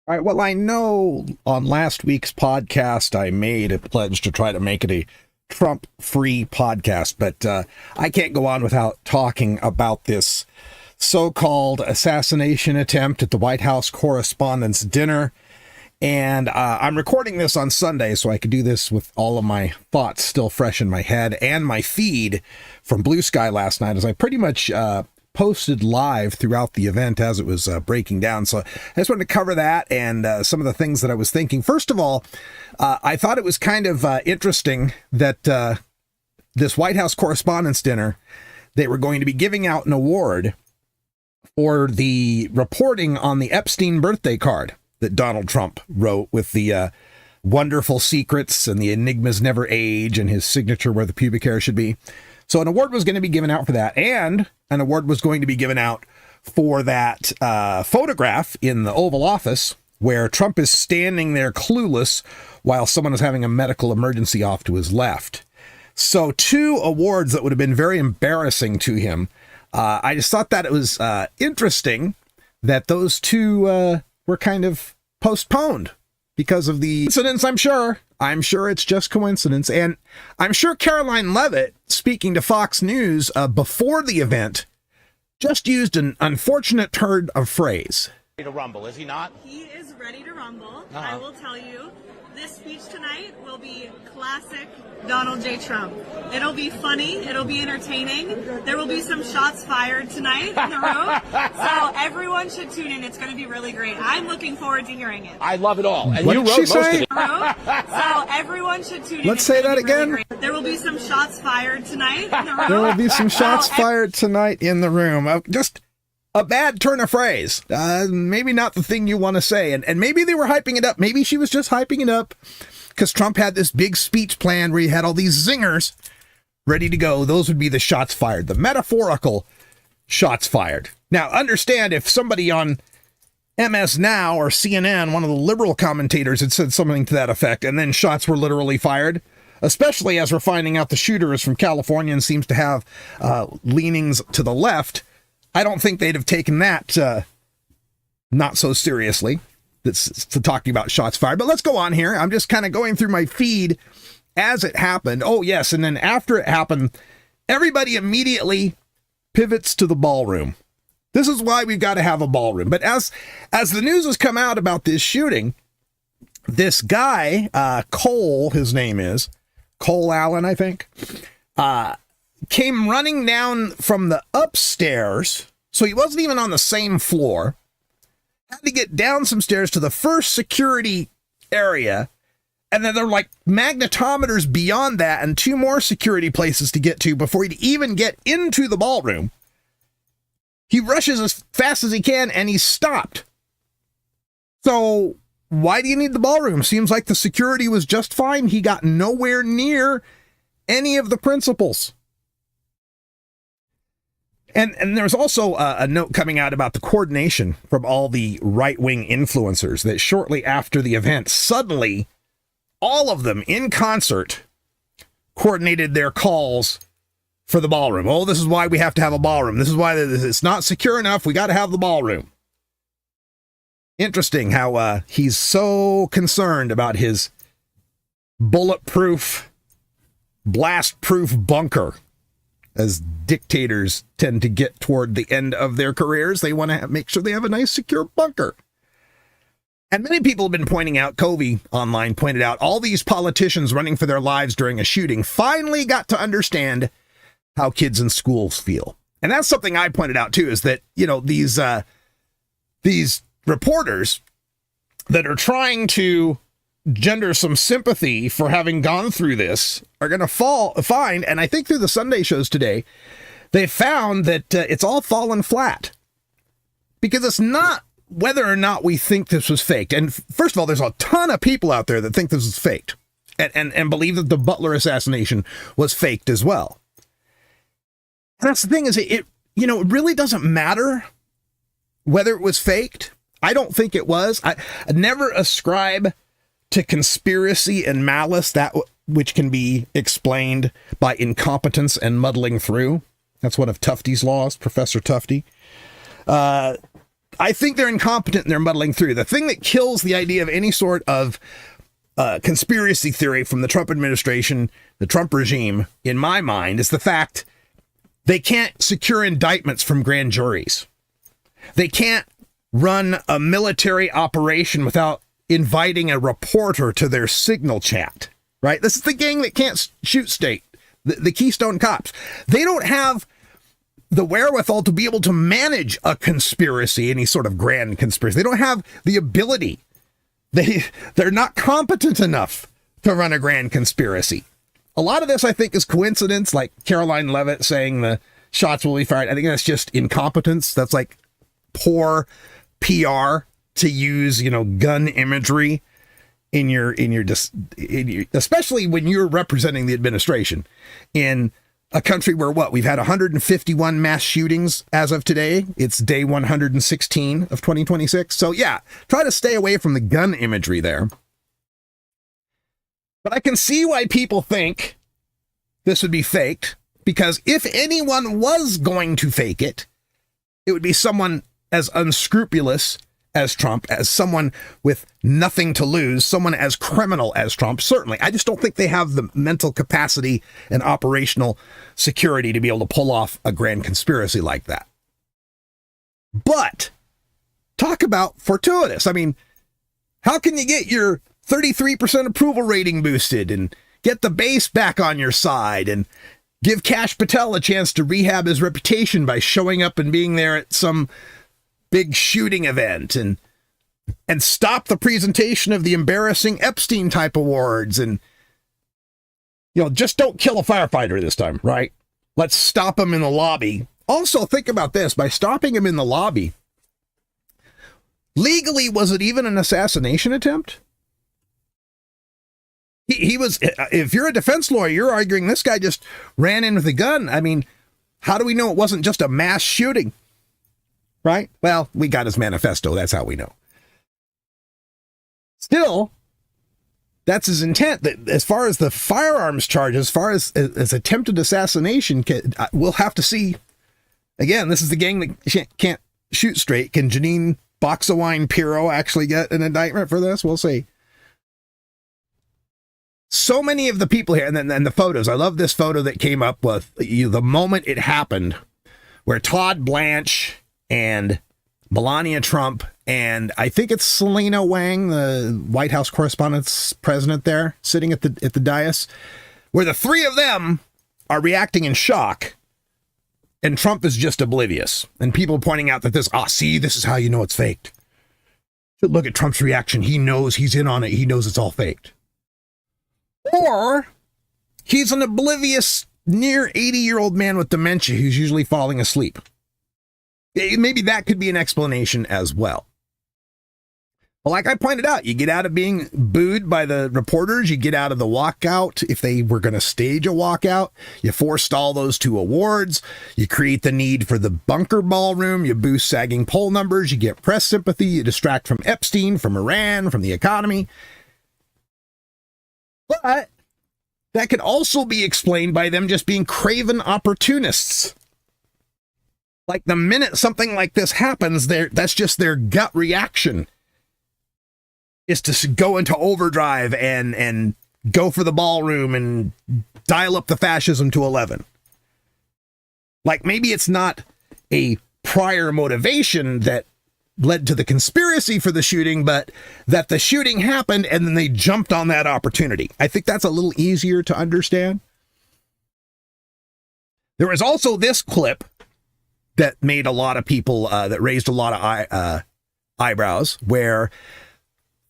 All right, well, I know on last week's podcast, I made a pledge to try to make it a Trump-free podcast, but I can't go on without talking about this so-called assassination attempt at the White House Correspondents Dinner. And I'm recording this on Sunday, so I could do this with all of my thoughts still fresh in my head, and my feed from Blue Sky last night, as I pretty much posted live throughout the event as it was breaking down. So I just wanted to cover that and some of the things that I was thinking. First of all, I thought it was kind of interesting that this White House Correspondents Dinner, they were going to be giving out an award for the reporting on the Epstein birthday card that Donald Trump wrote with the wonderful secrets and the enigmas never age and his signature where the pubic hair should be. So an award was going to be given out for that, and an award was going to be given out for that photograph in the Oval Office where Trump is standing there clueless while someone is having a medical emergency off to his left. So two awards that would have been very embarrassing to him. I just thought that it was interesting that those two were kind of postponed because of the incidents, I'm sure. I'm sure it's just coincidence. And I'm sure Caroline Leavitt, speaking to Fox News before the event, just used an unfortunate turn of phrase. Ready to rumble, is he not? He is ready to rumble. I will tell you, this speech tonight will be classic Donald J. Trump. It'll be funny. It'll be entertaining. There will be some shots fired tonight in the room. So everyone should tune in. It's going to be really great. I'm looking forward to hearing it. I love it all. And What you did wrote she most say? of it. So everyone should tune in. Let's It's say gonna that be really again. great. There will be some shots fired tonight in the room. There will be some shots So fired tonight in the room. Just a bad turn of phrase. Maybe not the thing you want to say. And maybe they were hyping it up. Maybe she was just hyping it up because Trump had this big speech plan where he had all these zingers ready to go. Those would be the shots fired, the metaphorical shots fired. Now, understand if somebody on MS Now or CNN, one of the liberal commentators, had said something to that effect, and then shots were literally fired, especially as we're finding out the shooter is from California and seems to have leanings to the left. I don't think they'd have taken that not so seriously. That's talking about shots fired. But let's go on here. I'm just kind of going through my feed as it happened. Oh, yes. And then after it happened, everybody immediately pivots to the ballroom. This is why we've got to have a ballroom. But as the news has come out about this shooting, this guy, Cole, his name is Cole Allen, I think, came running down from the upstairs. So he wasn't even on the same floor. Had to get down some stairs to the first security area. And then there were like magnetometers beyond that and two more security places to get to before he'd even get into the ballroom. He rushes as fast as he can and he's stopped. So why do you need the ballroom? Seems like the security was just fine. He got nowhere near any of the principals. And there's also a note coming out about the coordination from all the right-wing influencers that shortly after the event, suddenly, all of them in concert coordinated their calls for the ballroom. Oh, this is why we have to have a ballroom. This is why it's not secure enough. We got to have the ballroom. Interesting how he's so concerned about his bulletproof, blast-proof bunker. As dictators tend to get toward the end of their careers, they want to make sure they have a nice, secure bunker. And many people have been pointing out, Covey online pointed out, all these politicians running for their lives during a shooting finally got to understand how kids in schools feel. And that's something I pointed out, too, is that, you know, these reporters that are trying to gender some sympathy for having gone through this are going to find, and I think through the Sunday shows today, they found that it's all fallen flat. Because it's not whether or not we think this was faked. And first of all, there's a ton of people out there that think this is faked and believe that the Butler assassination was faked as well. And that's the thing is it really doesn't matter whether it was faked. I don't think it was. I never ascribe to conspiracy and malice that which can be explained by incompetence and muddling through. That's one of Tufte's laws, Professor Tufte. I think they're incompetent and they're muddling through. The thing that kills the idea of any sort of conspiracy theory from the Trump administration, the Trump regime, in my mind, is the fact they can't secure indictments from grand juries. They can't run a military operation without inviting a reporter to their signal chat, right? This is the gang that can't shoot state, the Keystone Cops. They don't have the wherewithal to be able to manage a conspiracy, any sort of grand conspiracy. They don't have the ability. They're not competent enough to run a grand conspiracy. A lot of this, I think, is coincidence, like Caroline Leavitt saying the shots will be fired. I think that's just incompetence. That's like poor PR to use, gun imagery in your especially when you're representing the administration in a country where we've had 151 mass shootings as of today. It's day 116 of 2026. So yeah, try to stay away from the gun imagery there. But I can see why people think this would be faked, because if anyone was going to fake it, it would be someone as unscrupulous as Trump, as someone with nothing to lose, someone as criminal as Trump. Certainly. I just don't think they have the mental capacity and operational security to be able to pull off a grand conspiracy like that. But talk about fortuitous. I mean, how can you get your 33% approval rating boosted and get the base back on your side and give Kash Patel a chance to rehab his reputation by showing up and being there at some big shooting event and stop the presentation of the embarrassing Epstein type awards and, just don't kill a firefighter this time, right? Let's stop him in the lobby. Also, think about this. By stopping him in the lobby, legally, was it even an assassination attempt? He was, if you're a defense lawyer, you're arguing this guy just ran in with a gun. I mean, how do we know it wasn't just a mass shooting? Right? Well, we got his manifesto. That's how we know. Still, that's his intent. That as far as the firearms charge, as far as attempted assassination, we'll have to see. Again, this is the gang that can't shoot straight. Can Janine Boxawine Pirro actually get an indictment for this? We'll see. So many of the people here, and then the photos. I love this photo that came up with the moment it happened, where Todd Blanche and Melania Trump, and I think it's Selena Wang, the White House Correspondents president there, sitting at the dais, where the three of them are reacting in shock, and Trump is just oblivious. And people pointing out that this is how you know it's faked. Look at Trump's reaction. He knows he's in on it. He knows it's all faked. Or he's an oblivious, near 80-year-old man with dementia who's usually falling asleep. Maybe that could be an explanation as well. Well, like I pointed out, you get out of being booed by the reporters, you get out of the walkout if they were going to stage a walkout, you forestall those two awards, you create the need for the bunker ballroom, you boost sagging poll numbers, you get press sympathy, you distract from Epstein, from Iran, from the economy. But that could also be explained by them just being craven opportunists. Like the minute something like this happens, that's just their gut reaction, is to go into overdrive and go for the ballroom and dial up the fascism to 11. Like maybe it's not a prior motivation that led to the conspiracy for the shooting, but that the shooting happened and then they jumped on that opportunity. I think that's a little easier to understand. There was also this clip that made a lot of people, that raised a lot of eyebrows, where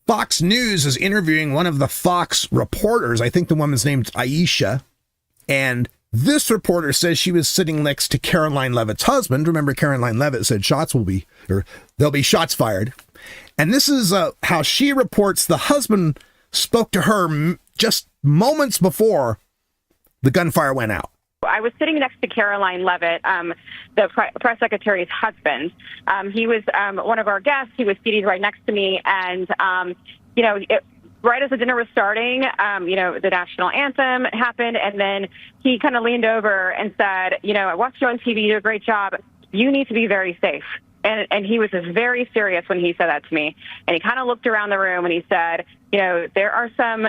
Fox News is interviewing one of the Fox reporters. I think the woman's named Aisha. And this reporter says she was sitting next to Caroline Leavitt's husband. Remember, Caroline Leavitt said there'll be shots fired. And this is how she reports the husband spoke to her just moments before the gunfire went out. I was sitting next to Caroline Leavitt, the press secretary's husband. He was one of our guests. He was seated right next to me. And, right as the dinner was starting, the national anthem happened. And then he kind of leaned over and said, I watched you on TV. You did a great job. You need to be very safe. And he was just very serious when he said that to me. And he kind of looked around the room and he said, you know, there are some.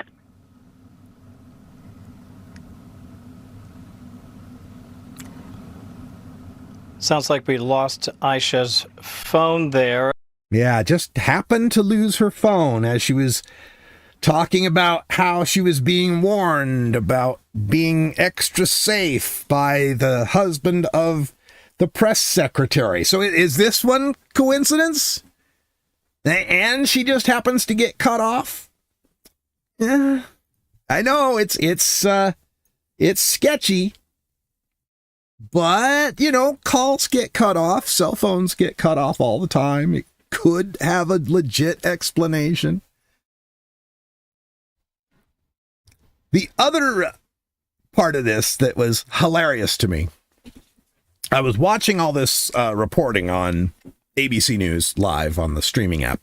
Sounds like we lost Aisha's phone there. Yeah, just happened to lose her phone as she was talking about how she was being warned about being extra safe by the husband of the press secretary. So is this one coincidence? And she just happens to get cut off? Yeah, I know it's sketchy. But, you know, calls get cut off. Cell phones get cut off all the time. It could have a legit explanation. The other part of this that was hilarious to me, I was watching all this reporting on ABC News Live on the streaming app.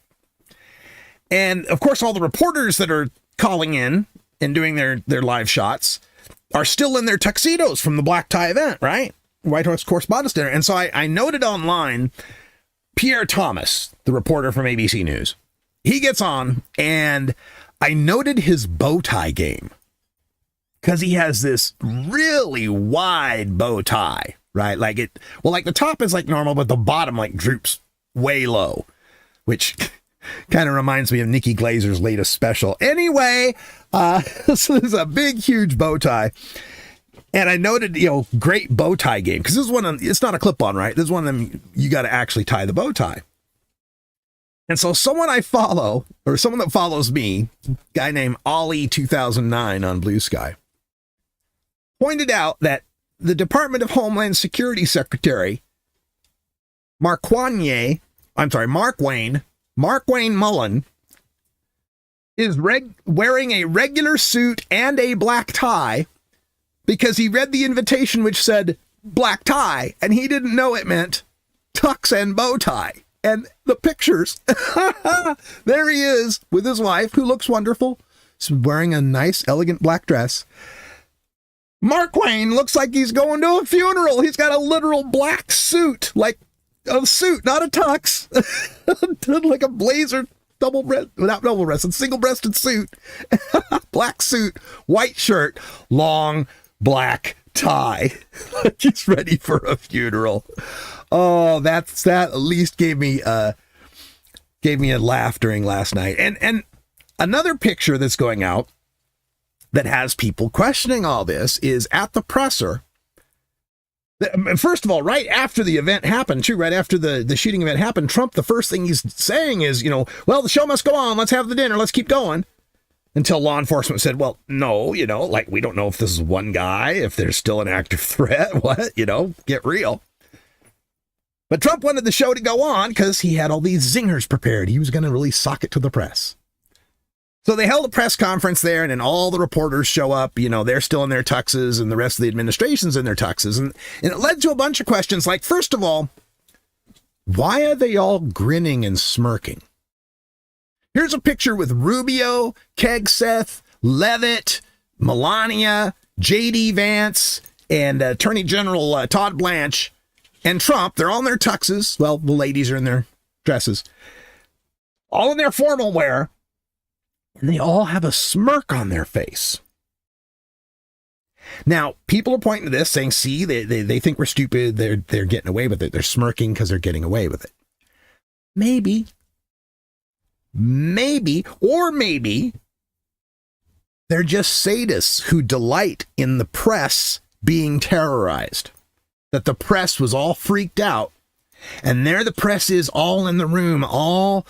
And, of course, all the reporters that are calling in and doing their live shots are still in their tuxedos from the black tie event, right? White House Correspondents Dinner. And so I noted online Pierre Thomas, the reporter from ABC News. He gets on, and I noted his bow tie game because he has this really wide bow tie, right? Like the top is like normal, but the bottom like droops way low, which kind of reminds me of Nikki Glazer's latest special. Anyway, so there's a big, huge bow tie. And I noted, you know, great bow tie game. Because this is one of them, it's not a clip-on, right? This is one of them, you got to actually tie the bow tie. And so someone I follow, or someone that follows me, a guy named Ollie2009 on Blue Sky, pointed out that the Department of Homeland Security Secretary, Mark Wayne Mullen, is wearing a regular suit and a black tie because he read the invitation which said black tie, and he didn't know it meant tux and bow tie. And the pictures, there he is with his wife, who looks wonderful. He's wearing a nice, elegant black dress. Mark Wayne looks like he's going to a funeral. He's got a literal black suit, like a suit, not a tux, like a blazer, double-breasted, single-breasted suit, black suit, white shirt, long black tie. He's ready for a funeral. Oh, that at least gave me a laugh during last night. And another picture that's going out that has people questioning all this is at the presser. First of all, right after the event happened, too, right after the shooting event happened, Trump, the first thing he's saying is, you know, well, the show must go on. Let's have the dinner. Let's keep going. Until law enforcement said, well, no, you know, like, we don't know if this is one guy, if there's still an active threat, what, you know, get real. But Trump wanted the show to go on because he had all these zingers prepared. He was going to really sock it to the press. So they held a press conference there, and then all the reporters show up. You know, they're still in their tuxes, and the rest of the administration's in their tuxes. And it led to a bunch of questions like, first of all, why are they all grinning and smirking? Here's a picture with Rubio, Kegseth, Leavitt, Melania, J.D. Vance, and Attorney General Todd Blanche, and Trump. They're all in their tuxes. Well, the ladies are in their dresses. All in their formal wear. And they all have a smirk on their face. Now, people are pointing to this saying, see, they think we're stupid. They're getting away with it. They're smirking because they're getting away with it. Maybe, or maybe they're just sadists who delight in the press being terrorized. That the press was all freaked out. And there the press is all in the room, all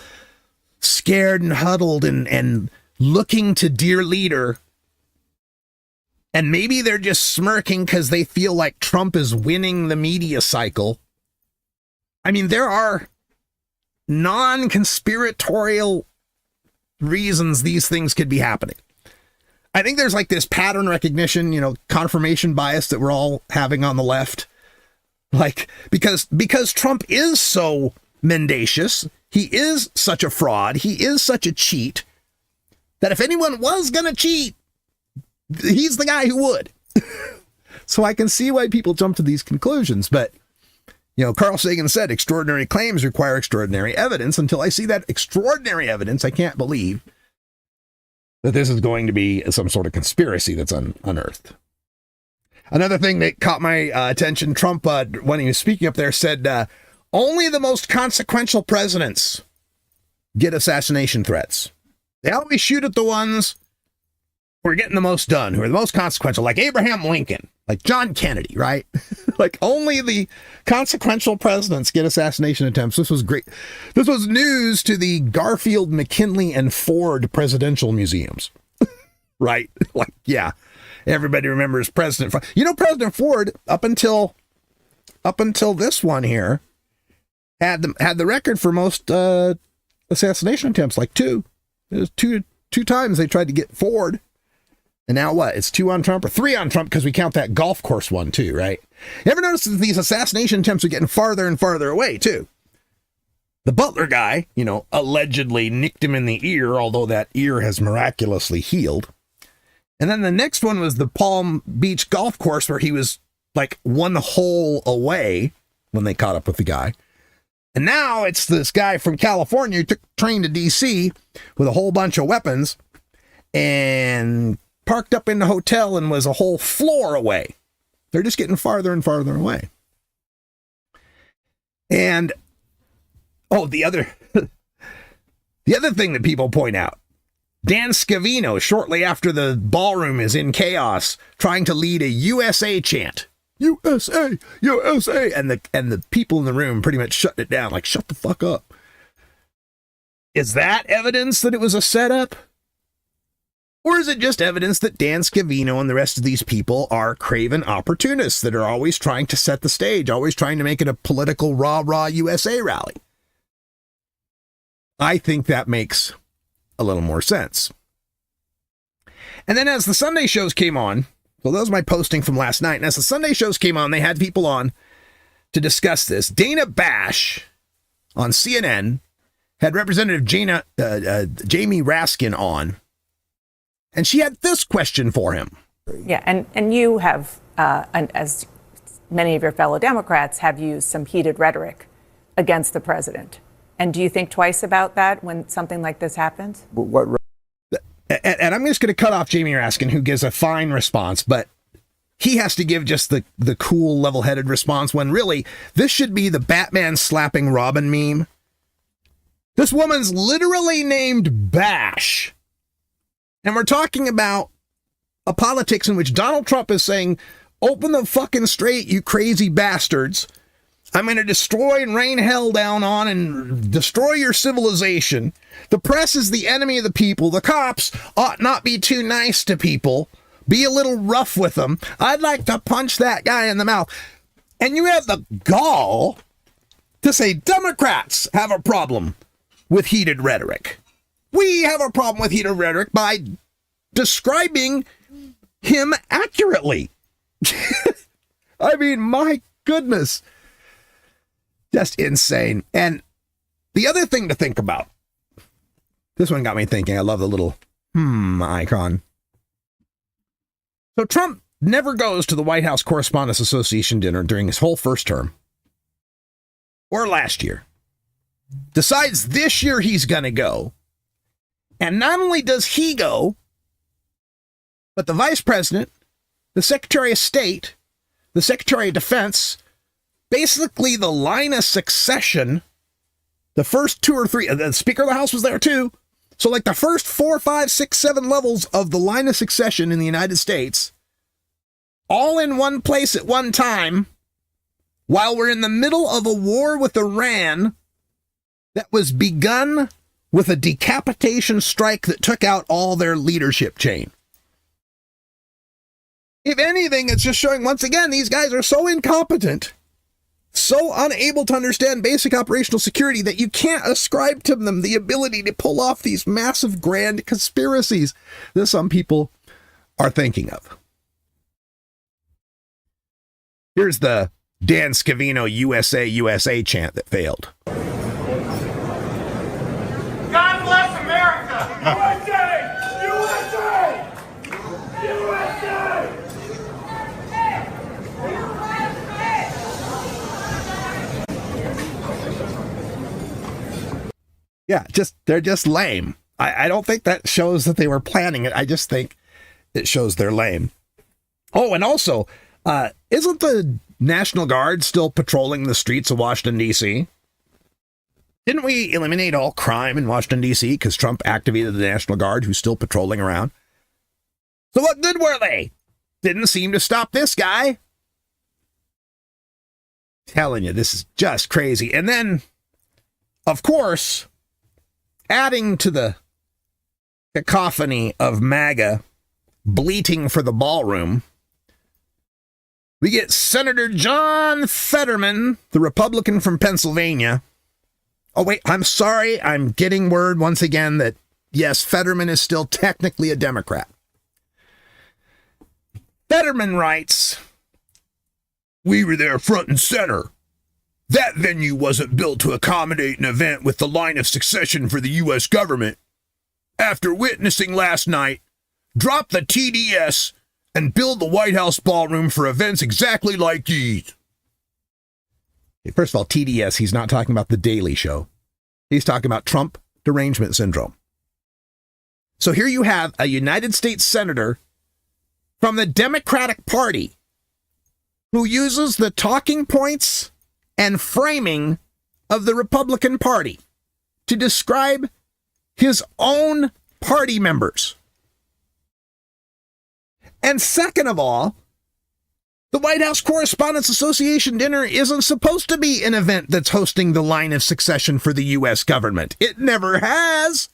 scared and huddled and looking to dear leader. And maybe they're just smirking because they feel like Trump is winning the media cycle. I mean, there are non-conspiratorial reasons these things could be happening. I think there's like this pattern recognition, you know, confirmation bias that we're all having on the left. Like, because Trump is so mendacious, he is such a fraud, he is such a cheat, that if anyone was going to cheat, he's the guy who would. So I can see why people jump to these conclusions, but Carl Sagan said extraordinary claims require extraordinary evidence. Until I see that extraordinary evidence, I can't believe that this is going to be some sort of conspiracy that's unearthed. Another thing that caught my attention, Trump, when he was speaking up there, said only the most consequential presidents get assassination threats. They always shoot at the ones who are getting the most done, who are the most consequential, like Abraham Lincoln, like John Kennedy, right? Like only the consequential presidents get assassination attempts. This was great. This was news to the Garfield, McKinley, and Ford presidential museums, right? Like, yeah, everybody remembers President Ford. President Ford, up until this one here, had the record for most assassination attempts, like two. It was two times they tried to get Ford. And now what? It's 2 on Trump or 3 on Trump because we count that golf course one too, right? You ever notice that these assassination attempts are getting farther and farther away too? The Butler guy, allegedly nicked him in the ear, although that ear has miraculously healed. And then the next one was the Palm Beach golf course where he was like 1 hole away when they caught up with the guy. And now it's this guy from California who took a train to D.C. with a whole bunch of weapons and parked up in the hotel and was a whole floor away. They're just getting farther and farther away. And, the other thing that people point out, Dan Scavino, shortly after the ballroom is in chaos, trying to lead a USA chant. USA, USA. And the people in the room pretty much shut it down, like, shut the fuck up. Is that evidence that it was a setup? Or is it just evidence that Dan Scavino and the rest of these people are craven opportunists that are always trying to set the stage, always trying to make it a political rah-rah USA rally? I think that makes a little more sense. And then as the Sunday shows came on, so that was my posting from last night, and as the Sunday shows came on, they had people on to discuss this. Dana Bash on CNN had Representative Jamie Raskin on, and she had this question for him. Yeah, and you have, as many of your fellow Democrats, have used some heated rhetoric against the president. And do you think twice about that when something like this happens? And I'm just going to cut off Jamie Raskin, who gives a fine response, but he has to give just the cool, level-headed response when really this should be the Batman slapping Robin meme. This woman's literally named Bash. And we're talking about a politics in which Donald Trump is saying, open the fucking straight, you crazy bastards. I'm going to destroy and rain hell down on and destroy your civilization. The press is the enemy of the people. The cops ought not be too nice to people. Be a little rough with them. I'd like to punch that guy in the mouth. And you have the gall to say Democrats have a problem with heated rhetoric. We have a problem with heated rhetoric by describing him accurately. I mean, my goodness. Just insane. And the other thing to think about, this one got me thinking. I love the little icon. So Trump never goes to the White House Correspondents Association dinner during his whole first term or last year. Decides this year he's going to go. And not only does he go, but the vice president, the secretary of state, the secretary of defense, basically the line of succession, the first 2 or 3, the Speaker of the House was there too. So like the first 4, 5, 6, 7 levels of the line of succession in the United States, all in one place at one time, while we're in the middle of a war with Iran that was begun with a decapitation strike that took out all their leadership chain. If anything, it's just showing once again, these guys are so incompetent, so unable to understand basic operational security that you can't ascribe to them the ability to pull off these massive grand conspiracies that some people are thinking of. Here's the Dan Scavino USA, USA chant that failed. God bless America! USA! USA! USA! Yeah, they're just lame. I don't think that shows that they were planning it. I just think it shows they're lame. Oh, and also, isn't the National Guard still patrolling the streets of Washington, D.C.? Didn't we eliminate all crime in Washington, D.C. because Trump activated the National Guard, who's still patrolling around? So what good were they? Didn't seem to stop this guy. Telling you, this is just crazy. And then, of course, adding to the cacophony of MAGA bleating for the ballroom, we get Senator John Fetterman, the Republican from Pennsylvania. Oh, wait, I'm sorry. I'm getting word once again that, yes, Fetterman is still technically a Democrat. Fetterman writes, "We were there front and center. That venue wasn't built to accommodate an event with the line of succession for the U.S. government. After witnessing last night, drop the TDS and build the White House ballroom for events exactly like these." First of all, TDS, he's not talking about The Daily Show. He's talking about Trump derangement syndrome. So here you have a United States senator from the Democratic Party who uses the talking points and framing of the Republican Party to describe his own party members. And second of all, the White House Correspondents Association dinner isn't supposed to be an event that's hosting the line of succession for the U.S. government. It never has.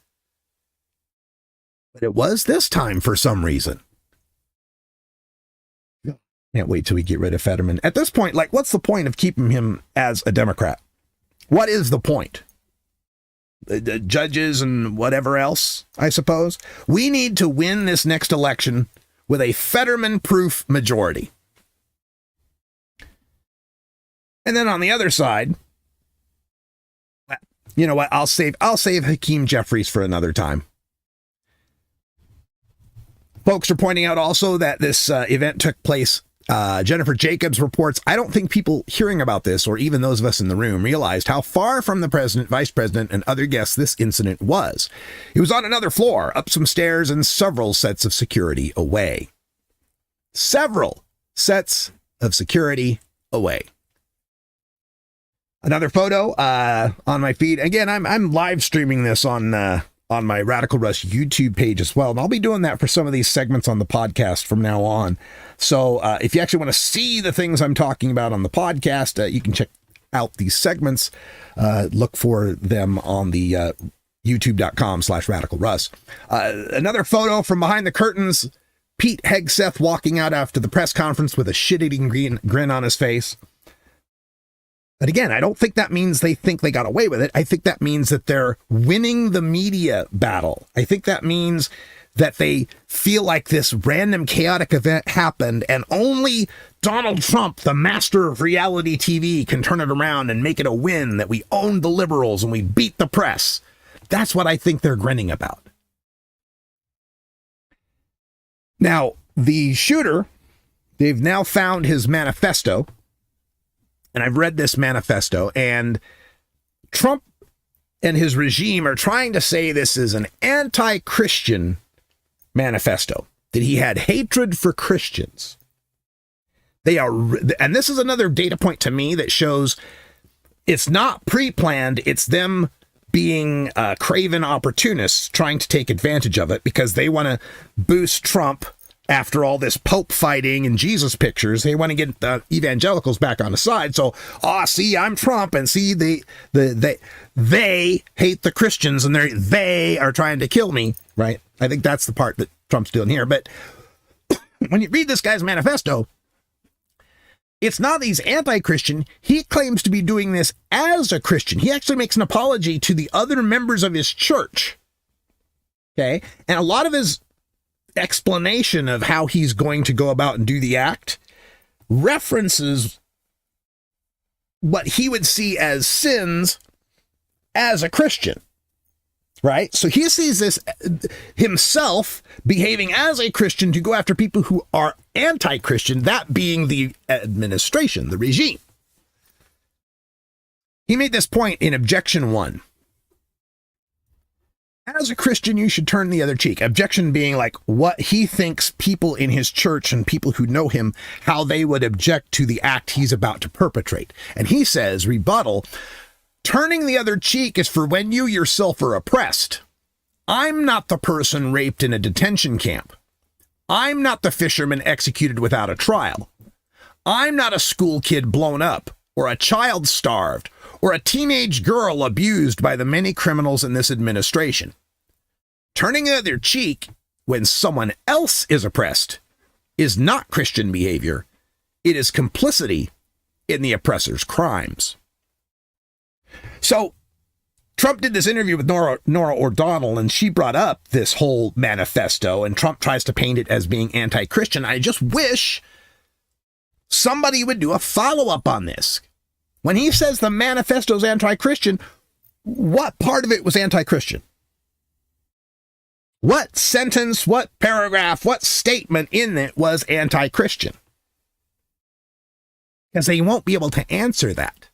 But it was this time for some reason. Can't wait till we get rid of Fetterman. At this point, like, what's the point of keeping him as a Democrat? What is the point? The judges and whatever else, I suppose. We need to win this next election with a Fetterman-proof majority. And then on the other side, you know what? I'll save Hakeem Jeffries for another time. Folks are pointing out also that this event took place. Jennifer Jacobs reports, "I don't think people hearing about this, or even those of us in the room, realized how far from the president, vice president, and other guests this incident was. It was on another floor, up some stairs, and several sets of security away." Several sets of security away. Another photo on my feed. Again, I'm live streaming this on my Radical Russ YouTube page as well. And I'll be doing that for some of these segments on the podcast from now on. So if you actually want to see the things I'm talking about on the podcast, you can check out these segments. Look for them on the youtube.com/radicalruss. Another photo from behind the curtains. Pete Hegseth walking out after the press conference with a shit-eating grin on his face. But again, I don't think that means they think they got away with it. I think that means that they're winning the media battle. I think that means that they feel like this random chaotic event happened and only Donald Trump, the master of reality TV, can turn it around and make it a win, that we own the liberals and we beat the press. That's what I think they're grinning about. Now, the shooter, they've now found his manifesto. And I've read this manifesto, and Trump and his regime are trying to say this is an anti-Christian manifesto, that he had hatred for Christians. They are, and this is another data point to me that shows it's not pre-planned, it's them being craven opportunists trying to take advantage of it because they want to boost Trump. After all this Pope fighting and Jesus pictures, they want to get the evangelicals back on the side. So, see, I'm Trump, and see, they hate the Christians, and they are trying to kill me, right? I think that's the part that Trump's doing here. But when you read this guy's manifesto, it's not he's anti-Christian. He claims to be doing this as a Christian. He actually makes an apology to the other members of his church. Okay, and a lot of his explanation of how he's going to go about and do the act references what he would see as sins as a Christian, right? So he sees this himself behaving as a Christian to go after people who are anti-Christian, that being the administration, the regime. He made this point in Objection 1. as a Christian, you should turn the other cheek. Objection being like what he thinks people in his church and people who know him, how they would object to the act he's about to perpetrate. And he says, rebuttal, turning the other cheek is for when you yourself are oppressed. I'm not the person raped in a detention camp. I'm not the fisherman executed without a trial. I'm not a school kid blown up, or a child starved, or a teenage girl abused by the many criminals in this administration. Turning the other cheek when someone else is oppressed is not Christian behavior. It is complicity in the oppressor's crimes. So Trump did this interview with Nora O'Donnell, and she brought up this whole manifesto, and Trump tries to paint it as being anti-Christian. I just wish somebody would do a follow-up on this. When he says the manifesto is anti-Christian, what part of it was anti-Christian? What sentence, what paragraph, what statement in it was anti-Christian? Because they won't be able to answer that.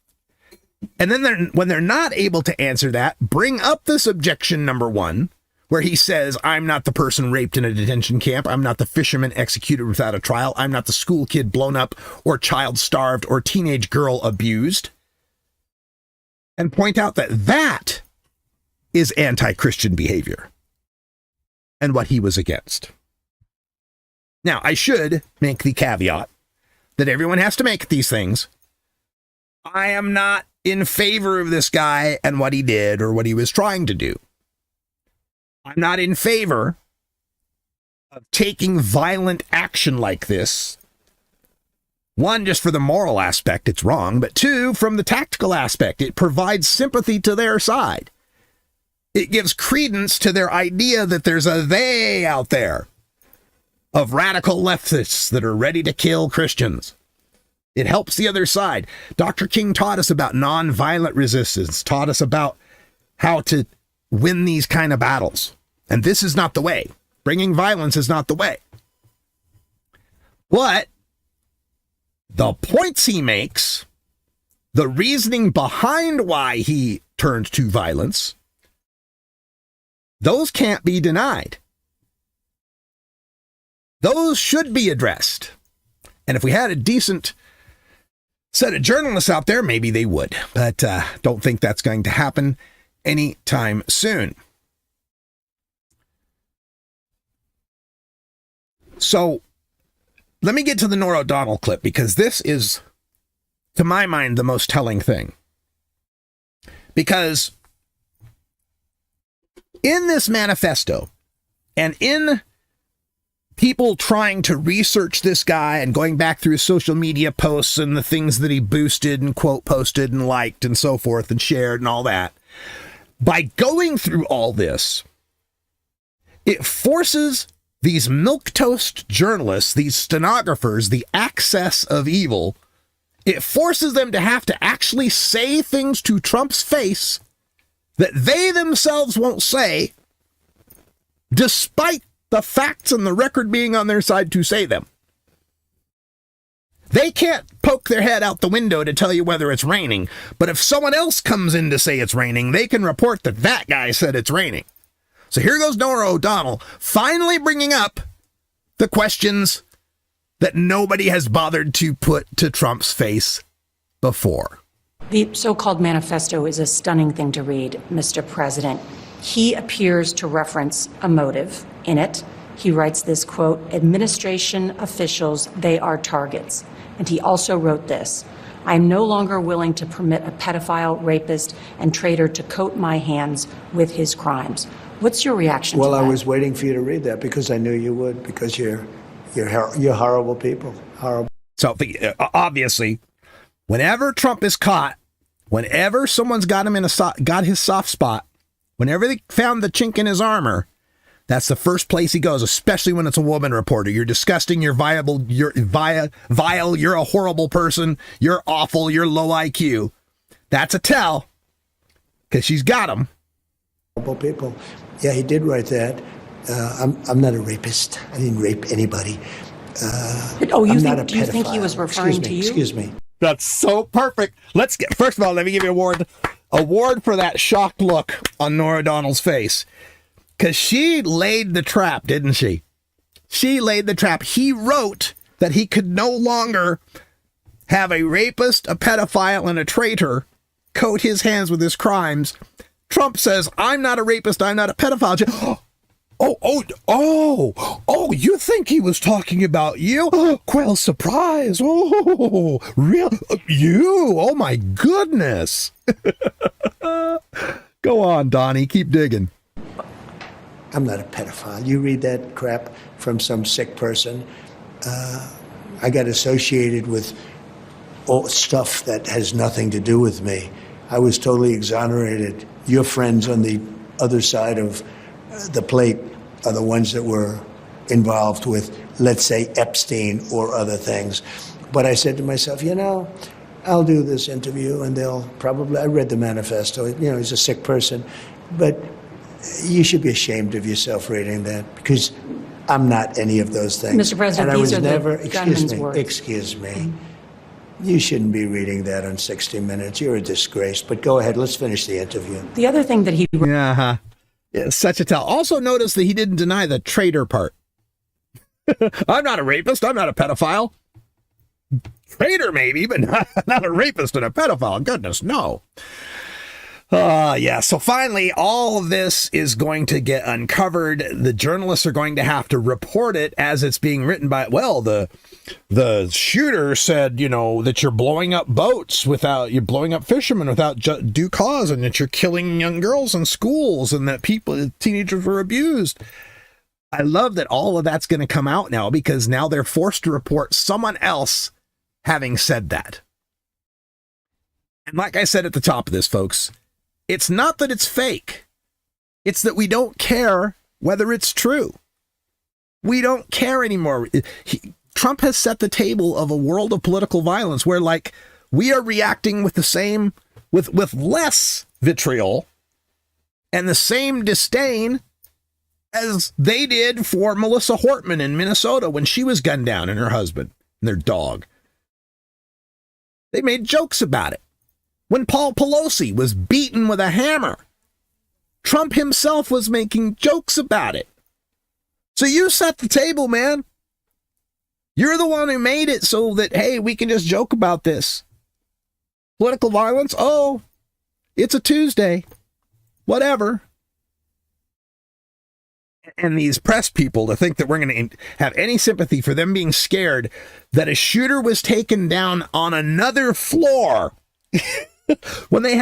And then when they're not able to answer that, bring up this objection number 1, where he says, I'm not the person raped in a detention camp. I'm not the fisherman executed without a trial. I'm not the school kid blown up or child starved or teenage girl abused. And point out that that is anti-Christian behavior and what he was against. Now, I should make the caveat that everyone has to make these things. I am not in favor of this guy and what he did or what he was trying to do. I'm not in favor of taking violent action like this. 1, just for the moral aspect, it's wrong. But 2, from the tactical aspect, it provides sympathy to their side. It gives credence to their idea that there's a they out there of radical leftists that are ready to kill Christians. It helps the other side. Dr. King taught us about nonviolent resistance, taught us about how to win these kind of battles. And this is not the way. Bringing violence is not the way. But the points he makes, the reasoning behind why he turned to violence, those can't be denied. Those should be addressed. And if we had a decent set of journalists out there, maybe they would. But don't think that's going to happen anytime soon. So let me get to the Nora O'Donnell clip, because this is, to my mind, the most telling thing. Because in this manifesto and in people trying to research this guy and going back through his social media posts and the things that he boosted and quote posted and liked and so forth and shared and all that, by going through all this, it forces these milquetoast journalists, these stenographers, the access of evil, it forces them to have to actually say things to Trump's face that they themselves won't say, despite the facts and the record being on their side to say them. They can't poke their head out the window to tell you whether it's raining, but if someone else comes in to say it's raining, they can report that that guy said it's raining. So here goes Nora O'Donnell, finally bringing up the questions that nobody has bothered to put to Trump's face before. The so-called manifesto is a stunning thing to read, Mr. President. He appears to reference a motive in it. He writes this, quote, administration officials, they are targets. And he also wrote this, I am no longer willing to permit a pedophile, rapist, and traitor to coat my hands with his crimes. What's your reaction to that? Well, I was waiting for you to read that because I knew you would, because you're horrible people. Horrible. So obviously, whenever Trump is caught, whenever someone's got him got his soft spot, whenever they found the chink in his armor, that's the first place he goes, especially when it's a woman reporter. You're disgusting, you're vile, you're a horrible person, you're awful, you're low IQ. That's a tell, because she's got him. Horrible people. Yeah, he did write that. I'm not a rapist. I didn't rape anybody. Do you think he was referring to you? Excuse me. That's so perfect. First of all, let me give you a award for that shocked look on Nora O'Donnell's face. Because she laid the trap, didn't she? She laid the trap. He wrote that he could no longer have a rapist, a pedophile, and a traitor coat his hands with his crimes. Trump says, I'm not a rapist, I'm not a pedophile. Oh, you think he was talking about you? Well, surprise. Oh, real? You? Oh, my goodness. Go on, Donnie. Keep digging. I'm not a pedophile. You read that crap from some sick person. I got associated with all stuff that has nothing to do with me. I was totally exonerated. Your friends on the other side of the plate are the ones that were involved with, let's say, Epstein or other things. But I said to myself, I'll do this interview and they'll probably, I read the manifesto, he's a sick person, but you should be ashamed of yourself reading that because I'm not any of those things. Mr. President, and I these was are never, the gunman's words. Excuse me. You shouldn't be reading that on 60 Minutes. You're a disgrace. But go ahead. Let's finish the interview. The other thing that he Yeah, such a tell. Also notice that he didn't deny the traitor part. I'm not a rapist. I'm not a pedophile. Traitor maybe, but not a rapist and a pedophile. Goodness, no. Yeah, so finally, all of this is going to get uncovered. The journalists are going to have to report it as it's being written by, the shooter said, that you're blowing up boats you're blowing up fishermen without due cause, and that you're killing young girls in schools, and that teenagers were abused. I love that all of that's going to come out now, because now they're forced to report someone else having said that. And like I said at the top of this, folks, it's not that it's fake. It's that we don't care whether it's true. We don't care anymore. Trump has set the table of a world of political violence where, we are reacting with the same, with less vitriol and the same disdain as they did for Melissa Hortman in Minnesota when she was gunned down and her husband and their dog. They made jokes about it. When Paul Pelosi was beaten with a hammer, Trump himself was making jokes about it. So you set the table, man. You're the one who made it so that, hey, we can just joke about this. Political violence? Oh, it's a Tuesday. Whatever. And these press people to think that we're going to have any sympathy for them being scared that a shooter was taken down on another floor when they have